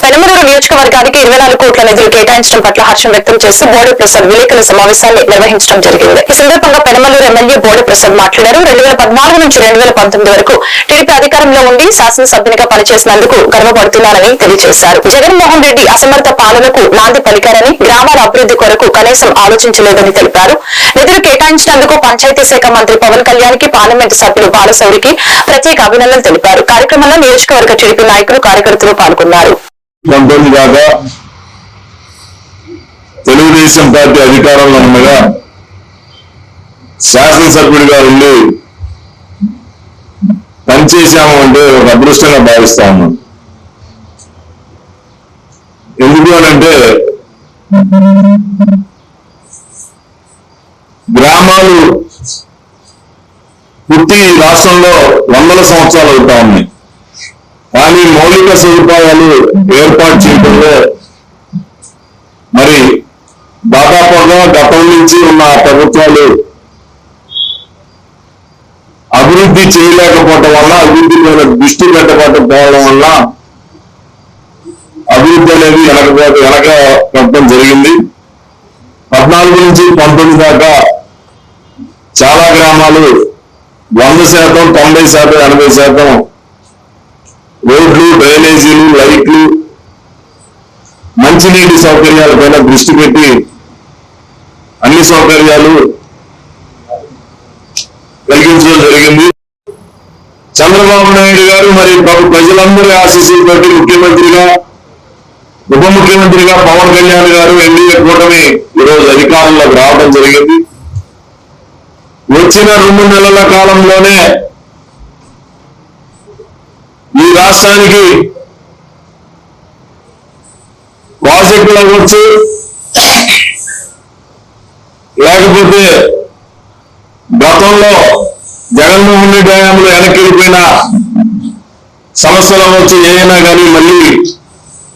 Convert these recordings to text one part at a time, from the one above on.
పెనమలూరు నియోజకవర్గానికి 24 కోట్ల నిధులు కేటాయించడం పట్ల హర్షం వ్యక్తం చేస్తూ బోడే ప్రసాద్ విలేకరుల సమావేశాన్ని నిర్వహించడం జరిగింది. ఈ సందర్భంగా పెనమలూరు ఎమ్మెల్యే బోడే ప్రసాద్ మాట్లాడారు. 2014 నుంచి 2019 వరకు టీడీపీ అధికారంలో ఉండి శాసనసభ్యునిగా పనిచేసినందుకు గర్వపడుతున్నారని తెలియజేశారు. జగన్మోహన్ రెడ్డి అసమర్థ పాలనకు నాంది పలికారని, గ్రామాల అభివృద్ధి కొరకు కనీసం ఆలోచించలేదని తెలిపారు. నిధులు కేటాయించినందుకు పంచాయతీ శాఖ మంత్రి పవన్ కళ్యాణ్ కి, పార్లమెంటు సభ్యులు బాలశౌరికి ప్రత్యేక అభినందనలు తెలిపారు. కార్యక్రమంలో నియోజకవర్గ టీడీపీ నాయకులు, కార్యకర్తలు పాల్గొన్నారు. తెలుగుదేశం పార్టీ అధికారంలో ఉండగా శాసనసభ్యుడిగా ఉండి పనిచేశాము అంటే ఒక అదృష్టంగా భావిస్తా ఉన్నాం. ఎందుకు అనంటే గ్రామాలు పుట్టి రాష్ట్రంలో వందల సంవత్సరాలు అవుతా ఉన్నాయి. కానీ మౌలిక సదుపాయాలు ఏర్పాటు చేయడంలో మరి దాదాపుగా గతం నుంచి ఉన్న ప్రభుత్వాలు అభివృద్ధి చేయలేకపోవడం వల్ల, అభివృద్ధి మీద దృష్టి పెట్టకపోవడం వల్ల అభివృద్ధి అనేది వెనక పడటం జరిగింది. 14 నుంచి 19 దాకా చాలా గ్రామాలు 100%, 90%, 80% రోడ్లు, డ్రైనేజీలు, లైట్లు, మంచినీటి సౌకర్యాలపైన దృష్టి పెట్టి అన్ని సౌకర్యాలు కలిగించడం జరిగింది. చంద్రబాబు నాయుడు గారు మరి ప్రజలందరి ఆశీస్సులతోటి ముఖ్యమంత్రిగా, ఉప ముఖ్యమంత్రిగా పవన్ కళ్యాణ్ గారు ఎన్డీఏ కూటమి ఈరోజు అధికారంలోకి రావడం జరిగింది. వచ్చిన 2 నెలల కాలంలోనే ఈ రాష్ట్రానికి ప్రాజెక్టులు అవ్వచ్చు, లేకపోతే గతంలో జగన్మోహన్ రెడ్డి హయాంలో వెనక్కి వెళ్ళిపోయిన సమస్యలు అవ్వచ్చు, ఏమైనా కానీ మళ్ళీ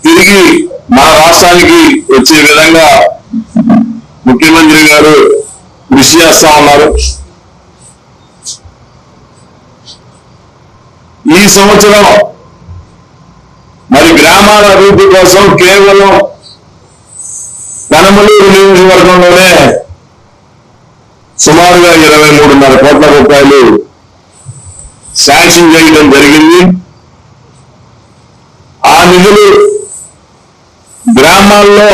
తిరిగి మన రాష్ట్రానికి వచ్చే విధంగా ముఖ్యమంత్రి గారు కృషి చేస్తా ఉన్నారు. ఈ సంవత్సరం మరి గ్రామాల అభివృద్ధి కోసం కేవలం పెనమలూరు నియోజకవర్గంలోనే సుమారుగా 23.5 కోట్ల రూపాయలు శాంక్షన్ చేయడం జరిగింది. ఆ నిధులు గ్రామాల్లో